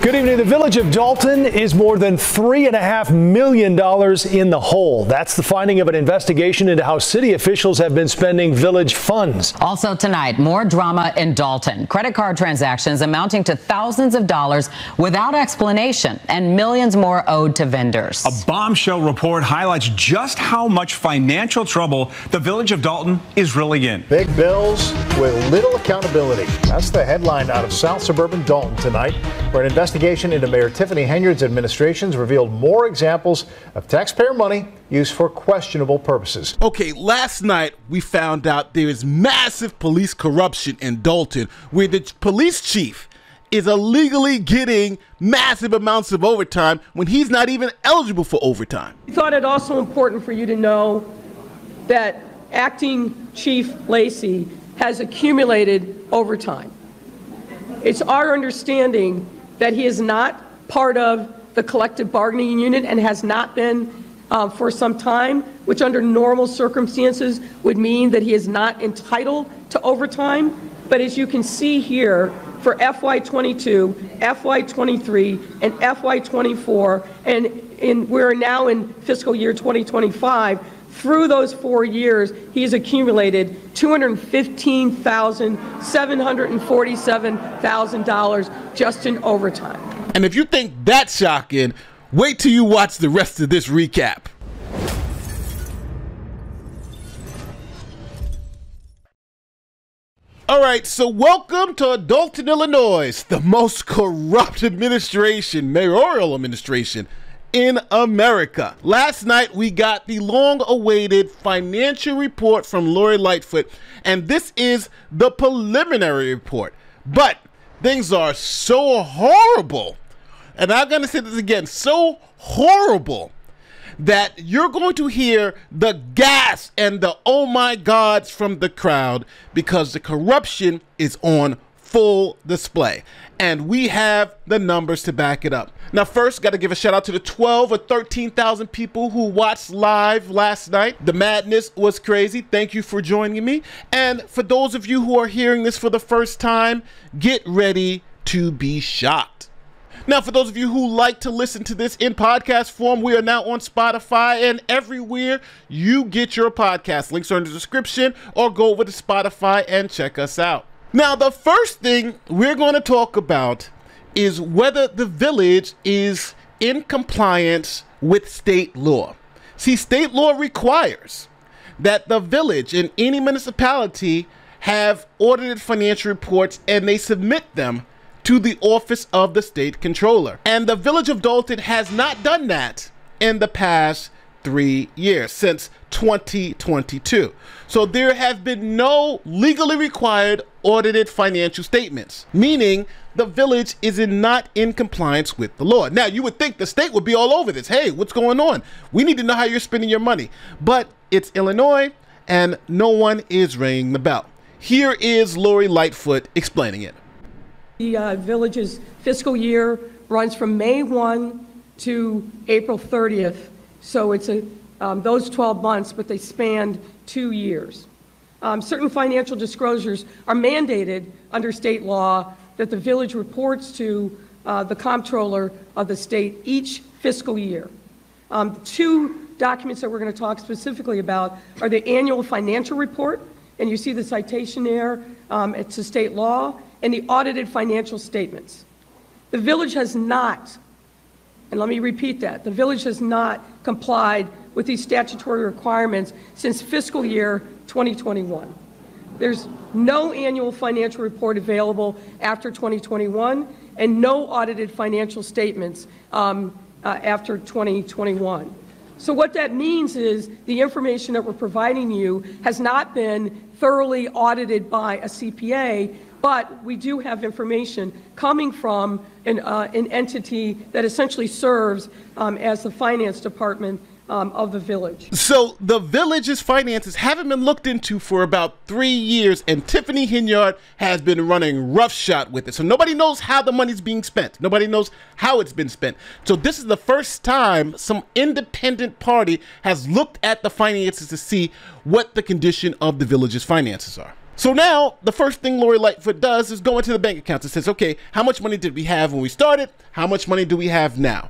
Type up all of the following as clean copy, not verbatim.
Good evening. The village of Dolton is more than $3.5 million in the hole. That's the finding of an investigation into how city officials have been spending village funds. Also tonight, more drama in Dolton. Credit card transactions amounting to thousands of dollars without explanation and millions more owed to vendors. A bombshell report highlights just how much financial trouble the village of Dolton is really in. Big bills with little accountability. That's the headline out of South Suburban Dolton tonight, where an investigation into Mayor Tiffany Henyard's administrations revealed more examples of taxpayer money used for questionable purposes. Okay, last night we found out there is massive police corruption in Dolton, where the police chief is illegally getting massive amounts of overtime when he's not even eligible for overtime. We thought it also important for you to know that Acting Chief Lacey has accumulated overtime. It's our understanding that he is not part of the collective bargaining unit and has not been for some time, which under normal circumstances would mean that he is not entitled to overtime. But as you can see here, for FY22, FY23, and FY24, and we're now in fiscal year 2025, through those 4 years, he's accumulated $215,747,000 just in overtime. And if you think that's shocking, wait till you watch the rest of this recap. All right, so welcome to Dolton, Illinois, the most corrupt administration, mayoral administration in America. Last night, we got the long-awaited financial report from Lori Lightfoot, and this is the preliminary report. But things are so horrible, and I'm going to say this again, so horrible, that you're going to hear the gasp and the oh my gods from the crowd, because the corruption is on full display. And we have the numbers to back it up. Now, first, got to give a shout out to the 12 or 13,000 people who watched live last night. The madness was crazy. Thank you for joining me. And for those of you who are hearing this for the first time, get ready to be shocked. Now, for those of you who like to listen to this in podcast form, we are now on Spotify and everywhere you get your podcast. Links are in the description, or go over to Spotify and check us out. Now, the first thing we're going to talk about is whether the village is in compliance with state law. See, state law requires that the village and any municipality have audited financial reports, and they submit them to the office of the state controller. And the village of Dolton has not done that in the past 3 years, since 2022. So there have been no legally required audited financial statements, meaning the village is not in compliance with the law. Now, you would think the state would be all over this. Hey, what's going on? We need to know how you're spending your money. But it's Illinois, and no one is ringing the bell. Here is Lori Lightfoot explaining it. The village's fiscal year runs from May 1 to April 30th. So it's those 12 months, but they spanned 2 years. Certain financial disclosures are mandated under state law that the village reports to the comptroller of the state each fiscal year. Two documents that we're going to talk specifically about are the annual financial report, and you see the citation there, it's a state law, and the audited financial statements. The village has not, and let me repeat that, the village has not complied with these statutory requirements since fiscal year 2021. There's no annual financial report available after 2021, and no audited financial statements after 2021. So what that means is the information that we're providing you has not been thoroughly audited by a CPA, but we do have information coming from an entity that essentially serves as the finance department of the village. So the village's finances haven't been looked into for about 3 years, and Tiffany Henyard has been running roughshod with it. So nobody knows how the money's being spent. Nobody knows how it's been spent. So this is the first time some independent party has looked at the finances to see what the condition of the village's finances are. So now the first thing Lori Lightfoot does is go into the bank accounts and says, okay, how much money did we have when we started? How much money do we have now?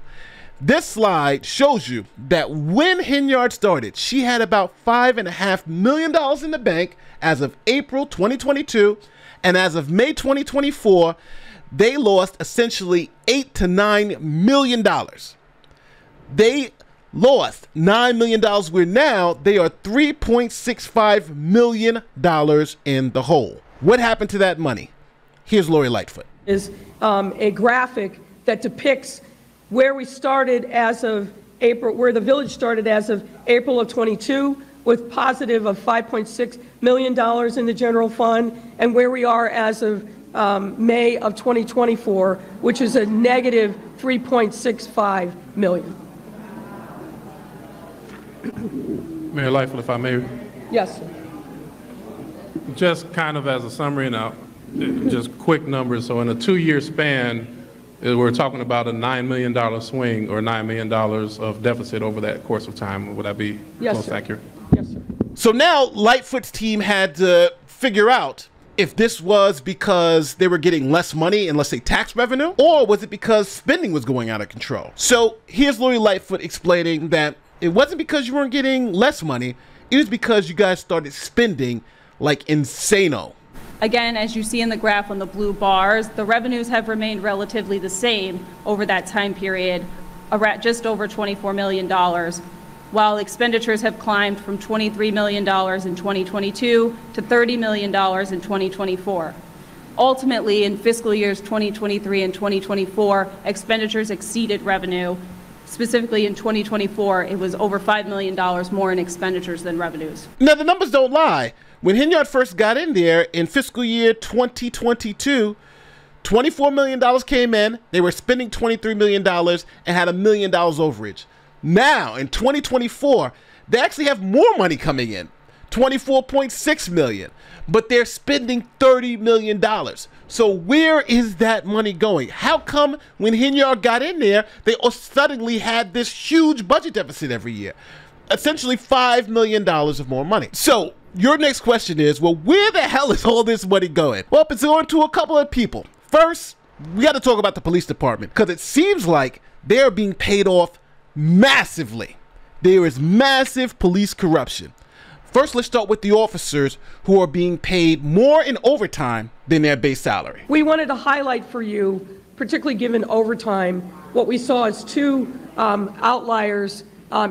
This slide shows you that when Henyard started, she had about $5.5 million in the bank as of April 2022. And as of May 2024, they lost essentially $8 to $9 million. They lost $9 million, where now they are $3.65 million in the hole. What happened to that money? Here's Lori Lightfoot. Is a graphic that depicts where we started as of April, where the village started as of April of 22, with positive of $5.6 million in the general fund, and where we are as of May of 2024, which is a negative $3.65 million. Mayor Lightfoot, if I may. Yes, sir. Just kind of as a summary now, just quick numbers. So in a 2-year span, we're talking about a $9 million swing or $9 million of deficit over that course of time. Would that be close to accurate? Yes, sir. So now Lightfoot's team had to figure out if this was because they were getting less money in, let's say, tax revenue, or was it because spending was going out of control? So here's Lori Lightfoot explaining that it wasn't because you weren't getting less money, it was because you guys started spending like insano. Again, as you see in the graph on the blue bars, the revenues have remained relatively the same over that time period, just over $24 million, while expenditures have climbed from $23 million in 2022 to $30 million in 2024. Ultimately, in fiscal years 2023 and 2024, expenditures exceeded revenue. Specifically in 2024, it was over $5 million more in expenditures than revenues. Now, the numbers don't lie. When Henyard first got in there in fiscal year 2022, $24 million came in. They were spending $23 million and had $1 million overage. Now, in 2024, they actually have more money coming in, $24.6 million, but they're spending $30 million. So where is that money going? How come when Henyard got in there, they suddenly had this huge budget deficit every year? Essentially $5 million of more money. So your next question is, well, where the hell is all this money going? Well, it's going to a couple of people. First, we got to talk about the police department, because it seems like they're being paid off massively. There is massive police corruption. First, let's start with the officers who are being paid more in overtime than their base salary. We wanted to highlight for you, particularly given overtime, what we saw as two outliers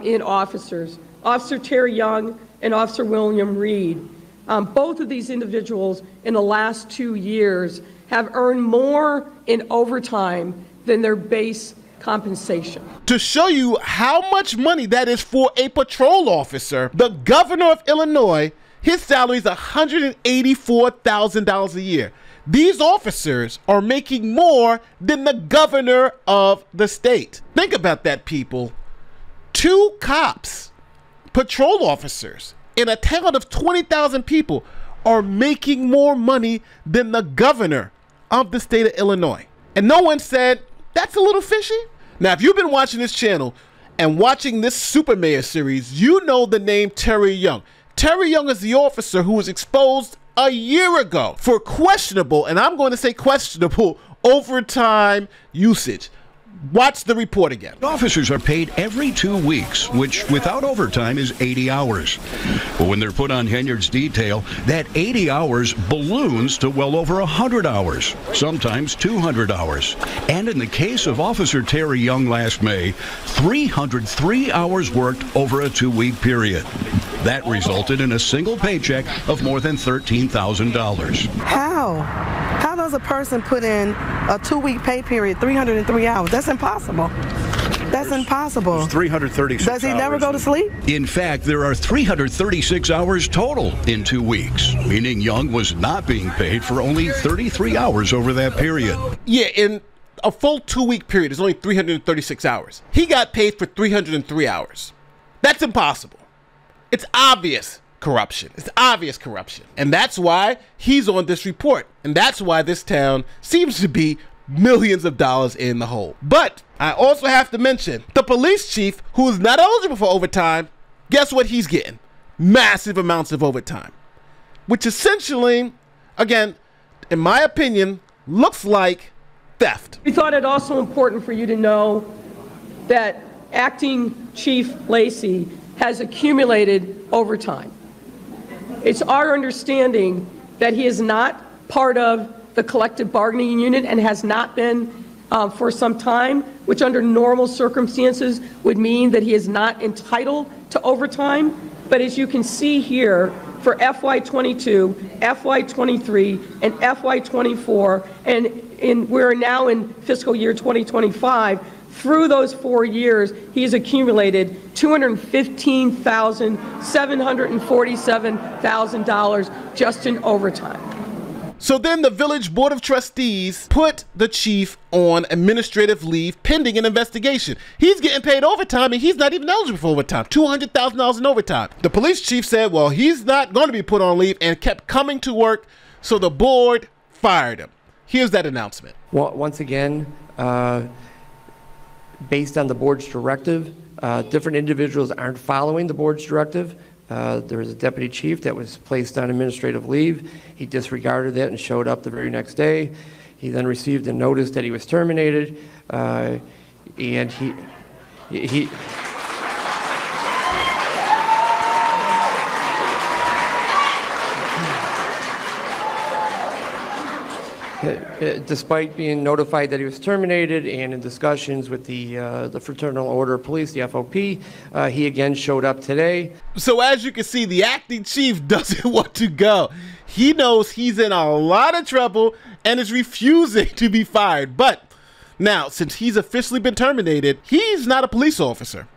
in officers, Officer Terry Young and Officer William Reed. Both of these individuals in the last 2 years have earned more in overtime than their base compensation. To show you how much money that is for a patrol officer, the governor of Illinois, his salary is $184,000 a year. These officers are making more than the governor of the state. Think about that, people. 2 cops, patrol officers, in a town of 20,000 people are making more money than the governor of the state of Illinois. And no one said, that's a little fishy. Now, if you've been watching this channel and watching this Super Mayor series, you know the name Terry Young. Terry Young is the officer who was exposed a year ago for questionable, and I'm going to say questionable, overtime usage. Watch the report again. Officers are paid every 2 weeks, which without overtime is 80 hours. But when they're put on Henyard's detail, that 80 hours balloons to well over 100 hours, sometimes 200 hours. And in the case of Officer Terry Young last May, 303 hours worked over a 2-week period. That resulted in a single paycheck of more than $13,000. How does a person put in a 2-week pay period, 303 hours? That's impossible. That's impossible. It's 336 Does he never go to sleep? In fact, there are 336 hours total in 2 weeks, meaning Young was not being paid for only 33 hours over that period. Yeah, in a full 2-week period, it's only 336 hours. He got paid for 303 hours. That's impossible. It's obvious corruption. It's obvious corruption. And that's why he's on this report. And that's why this town seems to be millions of dollars in the hole. But I also have to mention the police chief, who is not eligible for overtime. Guess what he's getting? Massive amounts of overtime. which essentially, again, in my opinion, looks like theft. We thought it also important for you to know that Acting Chief Lacey has accumulated overtime. It's our understanding that he is not part of the collective bargaining unit and has not been for some time, which under normal circumstances would mean that he is not entitled to overtime. But as you can see here, for FY22, FY23, and FY24, and we're now in fiscal year 2025, through those 4 years, he has accumulated $215,747,000 just in overtime. So then the village board of trustees put the chief on administrative leave pending an investigation. He's getting paid overtime and he's not even eligible for overtime, $200,000 in overtime. The police chief said, well, he's not going to be put on leave and kept coming to work, so the board fired him. Here's that announcement. Well, once again, based on the board's directive, different individuals aren't following the board's directive. There was a deputy chief that was placed on administrative leave. He disregarded that and showed up the very next day. He then received a notice that he was terminated, and he despite being notified that he was terminated and in discussions with the Fraternal Order of Police, the FOP, he again showed up today. So as you can see, the acting chief doesn't want to go. He knows he's in a lot of trouble and is refusing to be fired. But now, since he's officially been terminated, he's not a police officer.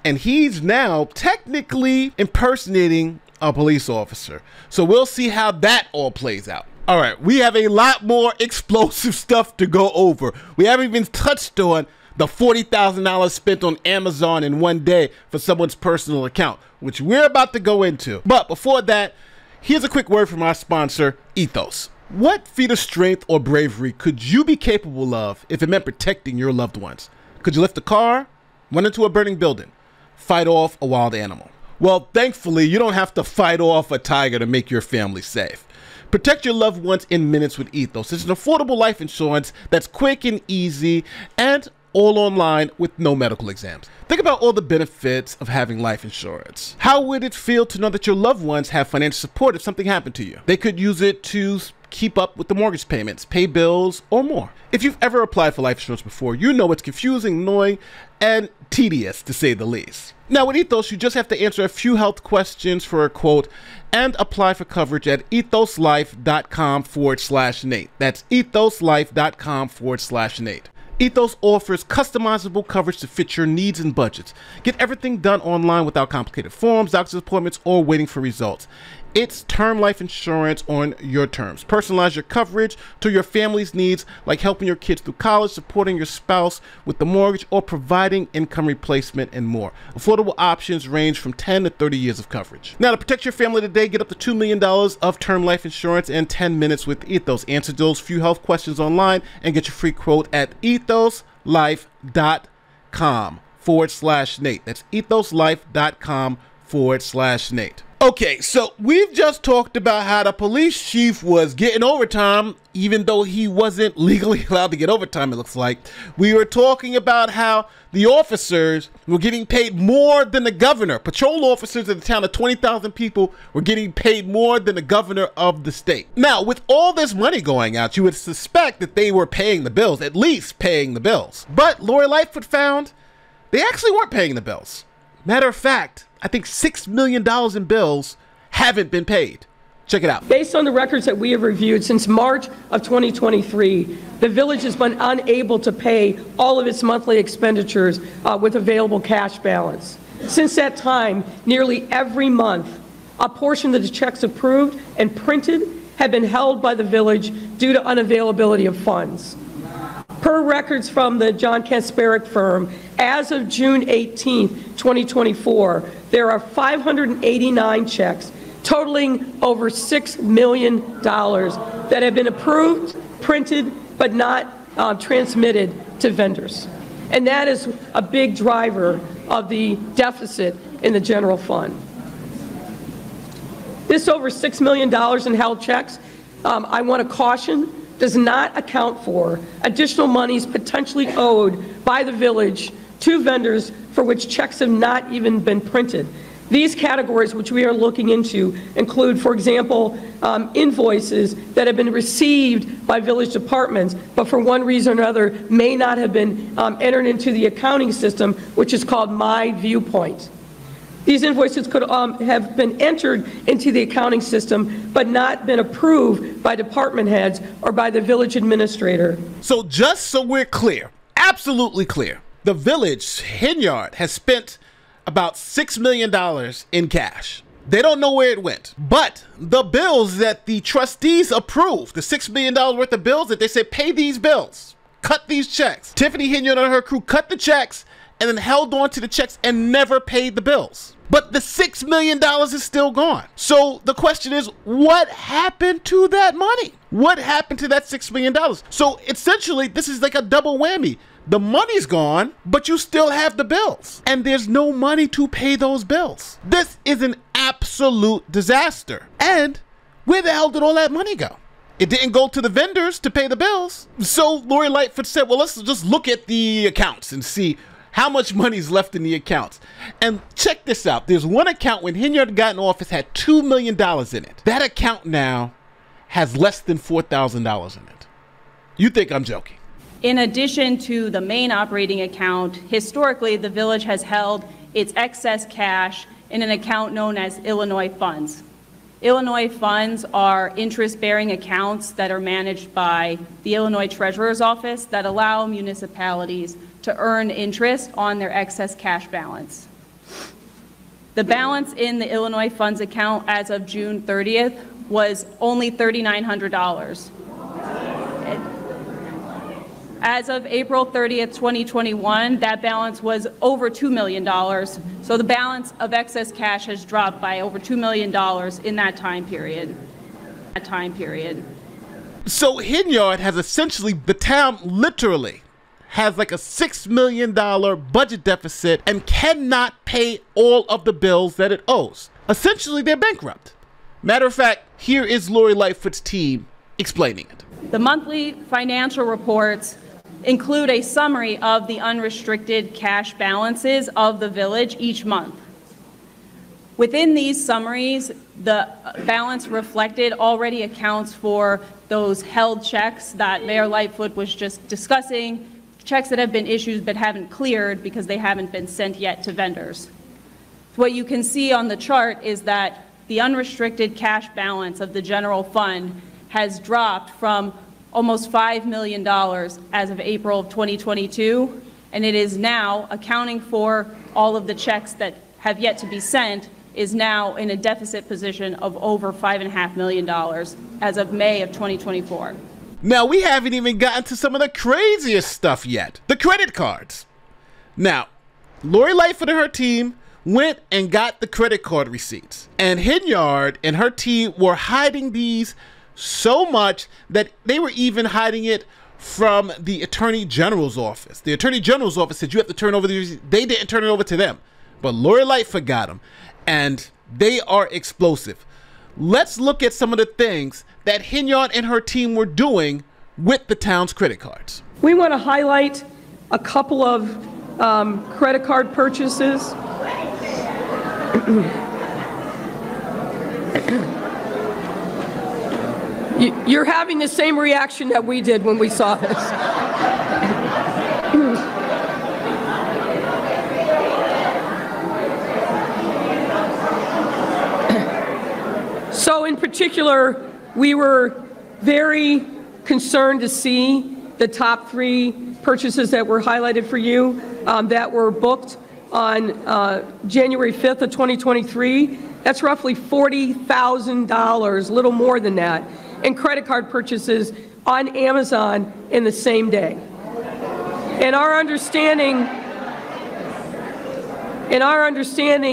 And he's now technically impersonating a police officer. So we'll see how that all plays out. All right, we have a lot more explosive stuff to go over. We haven't even touched on the $40,000 spent on Amazon in one day for someone's personal account, which we're about to go into. But before that, here's a quick word from our sponsor, Ethos. What feat of strength or bravery could you be capable of if it meant protecting your loved ones? Could you lift a car, run into a burning building, fight off a wild animal? Well, thankfully, you don't have to fight off a tiger to make your family safe. Protect your loved ones in minutes with Ethos. It's an affordable life insurance that's quick and easy and all online with no medical exams. Think about all the benefits of having life insurance. How would it feel to know that your loved ones have financial support if something happened to you? They could use it to keep up with the mortgage payments, pay bills, or more. If you've ever applied for life insurance before, you know it's confusing, annoying, and tedious to say the least. Now with Ethos, you just have to answer a few health questions for a quote and apply for coverage at ethoslife.com/Nate. That's ethoslife.com/Nate. Ethos offers customizable coverage to fit your needs and budgets. Get everything done online without complicated forms, doctor's appointments, or waiting for results. It's term life insurance on your terms. Personalize your coverage to your family's needs, like helping your kids through college, supporting your spouse with the mortgage, or providing income replacement and more. Affordable options range from 10 to 30 years of coverage. Now, to protect your family today, get up to $2 million of term life insurance in 10 minutes with Ethos. Answer those few health questions online and get your free quote at ethoslife.com/Nate. That's ethoslife.com/Nate. Okay, so we've just talked about how the police chief was getting overtime, even though he wasn't legally allowed to get overtime, it looks like. We were talking about how the officers were getting paid more than the governor. Patrol officers in the town of 20,000 people were getting paid more than the governor of the state. Now, with all this money going out, you would suspect that they were paying the bills, at least paying the bills. But Lori Lightfoot found they actually weren't paying the bills. Matter of fact, I think $6 million in bills haven't been paid. Check it out. Based on the records that we have reviewed since March of 2023, the village has been unable to pay all of its monthly expenditures with available cash balance. Since that time, nearly every month, a portion of the checks approved and printed have been held by the village due to unavailability of funds. Per records from the John Kasperick firm, as of June 18, 2024, there are 589 checks totaling over $6 million that have been approved, printed, but not transmitted to vendors. And that is a big driver of the deficit in the general fund. This over $6 million in held checks, I want to caution, does not account for additional monies potentially owed by the village to vendors for which checks have not even been printed. These categories which we are looking into include, for example, invoices that have been received by village departments, but for one reason or another may not have been entered into the accounting system, which is called My Viewpoint. These invoices could have been entered into the accounting system, but not been approved by department heads or by the village administrator. So just so we're clear, absolutely clear, the village, Henyard, has spent about $6 million in cash. They don't know where it went. But the bills that the trustees approved, the $6 million worth of bills that they said, pay these bills, cut these checks. Tiffany Henyard and her crew cut the checks and then held on to the checks and never paid the bills. But the $6 million is still gone. So the question is, what happened to that money? What happened to that $6 million? So essentially, this is like a double whammy. The money's gone, but you still have the bills. And there's no money to pay those bills. This is an absolute disaster. And where the hell did all that money go? It didn't go to the vendors to pay the bills. So Lori Lightfoot said, well, let's just look at the accounts and see how much money's left in the accounts. And check this out. There's one account when Henyard got in office had $2 million in it. That account now has less than $4,000 in it. You think I'm joking? In addition to the main operating account, historically, the village has held its excess cash in an account known as Illinois funds. Illinois funds are interest-bearing accounts that are managed by the Illinois Treasurer's Office that allow municipalities to earn interest on their excess cash balance. The balance in the Illinois funds account as of June 30th was only $3,900. As of April 30th, 2021, that balance was over $2 million. So the balance of excess cash has dropped by over $2 million in that time period. So Henyard has essentially, the town literally has like a $6 million budget deficit and cannot pay all of the bills that it owes. Essentially, they're bankrupt. Matter of fact, here is Lori Lightfoot's team explaining it. The monthly financial reports include a summary of the unrestricted cash balances of the village each month. Within these summaries, the balance reflected already accounts for those held checks that Mayor Lightfoot was just discussing, checks that have been issued but haven't cleared because they haven't been sent yet to vendors. What you can see on the chart is that the unrestricted cash balance of the general fund has dropped from almost $5 million as of April of 2022, and it is now, accounting for all of the checks that have yet to be sent, is now in a deficit position of over $5.5 million as of May of 2024. Now, we haven't even gotten to some of the craziest stuff yet. The credit cards. Now, Lori Lightfoot and her team went and got the credit card receipts. And Henyard and her team were hiding these so much that they were even hiding it from the Attorney General's office. The Attorney General's office said you have to turn over the receipts. They didn't turn it over to them. But Lori Lightfoot got them. And they are explosive. Let's look at some of the things that Henyard and her team were doing with the town's credit cards. We want to highlight a couple of credit card purchases. You're having the same reaction that we did when we saw this. So in particular, we were very concerned to see the top 3 purchases that were highlighted for you that were booked on January 5th of 2023. That's roughly $40,000, a little more than that, in credit card purchases on Amazon in the same day. And our understanding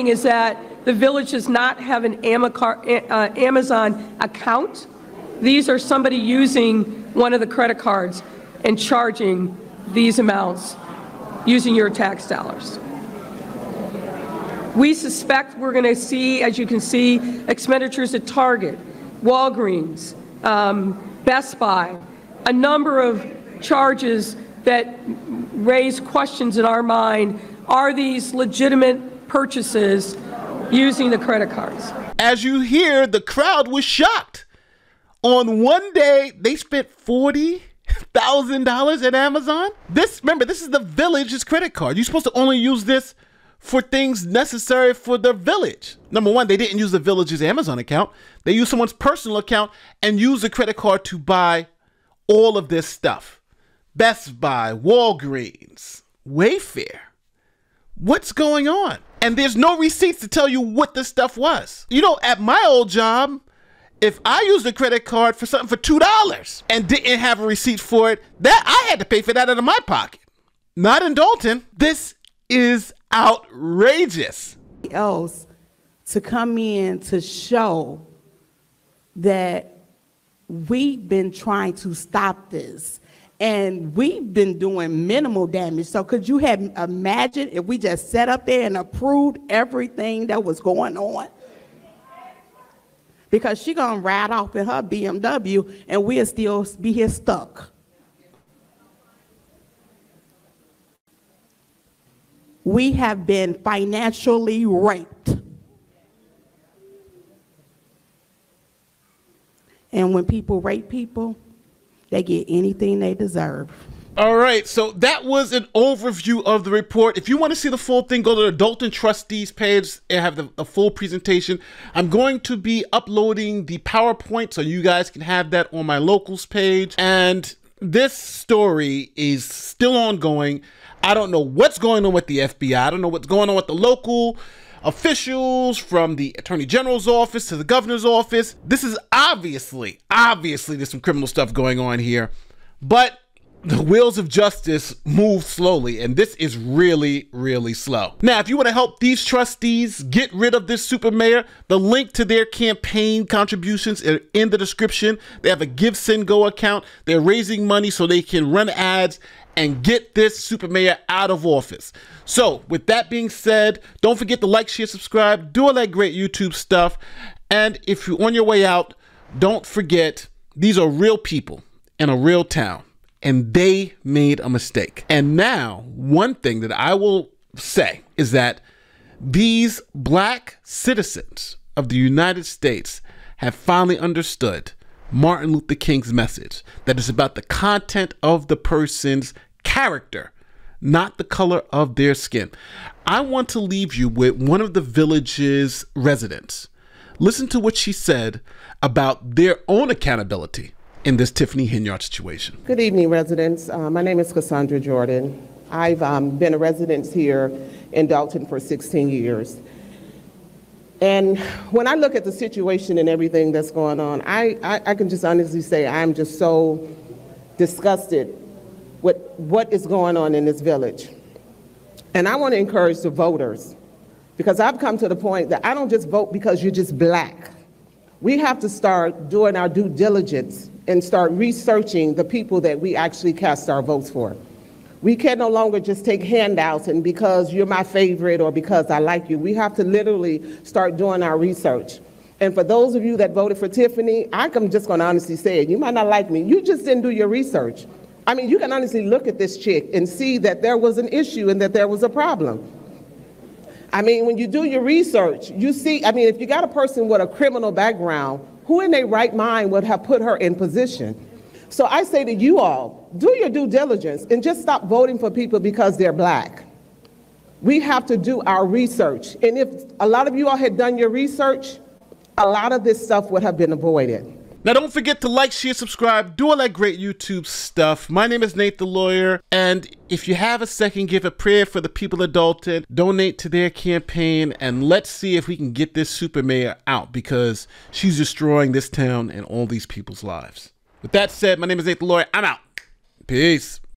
is that the village does not have an Amazon account. These are somebody using one of the credit cards and charging these amounts using your tax dollars. We suspect we're going to see, as you can see, expenditures at Target, Walgreens, Best Buy, a number of charges that raise questions in our mind. Are these legitimate purchases using the credit cards? As you hear, the crowd was shocked. On one day, they spent $40,000 at Amazon. Remember, this is the Village's credit card. You're supposed to only use this for things necessary for the Village. Number one, they didn't use the Village's Amazon account. They used someone's personal account and used the credit card to buy all of this stuff. Best Buy, Walgreens, Wayfair. What's going on? And there's no receipts to tell you what this stuff was. You know, at my old job, if I used a credit card for something for $2 and didn't have a receipt for it, that I had to pay for that out of my pocket. Not in Dolton. This is outrageous. Else to come in to show that we've been trying to stop this and we've been doing minimal damage. So could you have imagined if we just sat up there and approved everything that was going on? Because she gonna ride off in her BMW and we'll still be here stuck. We have been financially raped. And when people rape people, they get anything they deserve. All right, so that was an overview of the report. If you want to see the full thing, go to the Dolton Trustees page and have a full presentation. I'm going to be uploading the PowerPoint so you guys can have that on my locals page. And this story is still ongoing. I don't know what's going on with the FBI. I don't know what's going on with the local officials, from the Attorney General's office to the governor's office. This is obviously there's some criminal stuff going on here, but the wheels of justice move slowly, and this is really, really slow. Now, if you want to help these trustees get rid of this super mayor, the link to their campaign contributions are in the description. They have a Give, Send, Go account. They're raising money so they can run ads and get this super mayor out of office. So with that being said, don't forget to like, share, subscribe, do all that great YouTube stuff. And if you're on your way out, don't forget, these are real people in a real town, and they made a mistake. And now, one thing that I will say is that these black citizens of the United States have finally understood Martin Luther King's message, that it's about the content of the person's character, not the color of their skin. I want to leave you with one of the Village's residents. Listen to what she said about their own accountability in this Tiffany Henyard situation. Good evening, residents. My name is Cassandra Jordan. I've been a resident here in Dolton for 16 years. And when I look at the situation and everything that's going on, I can just honestly say I'm just so disgusted with what is going on in this village. And I want to encourage the voters, because I've come to the point that I don't just vote because you're just black. We have to start doing our due diligence and start researching the people that we actually cast our votes for. We can no longer just take handouts and because you're my favorite or because I like you. We have to literally start doing our research. And for those of you that voted for Tiffany, I'm just going to honestly say it. You might not like me. You just didn't do your research. I mean, you can honestly look at this chick and see that there was an issue and that there was a problem. I mean, when you do your research, you see, I mean, if you got a person with a criminal background, who in their right mind would have put her in position? So I say to you all, do your due diligence and just stop voting for people because they're black. We have to do our research. And if a lot of you all had done your research, a lot of this stuff would have been avoided. Now, don't forget to like, share, subscribe, do all that great YouTube stuff. My name is Nate the Lawyer, and if you have a second, give a prayer for the people of Dolton, donate to their campaign, and let's see if we can get this super mayor out, because she's destroying this town and all these people's lives. With that said, my name is Nate the Lawyer. I'm out. Peace.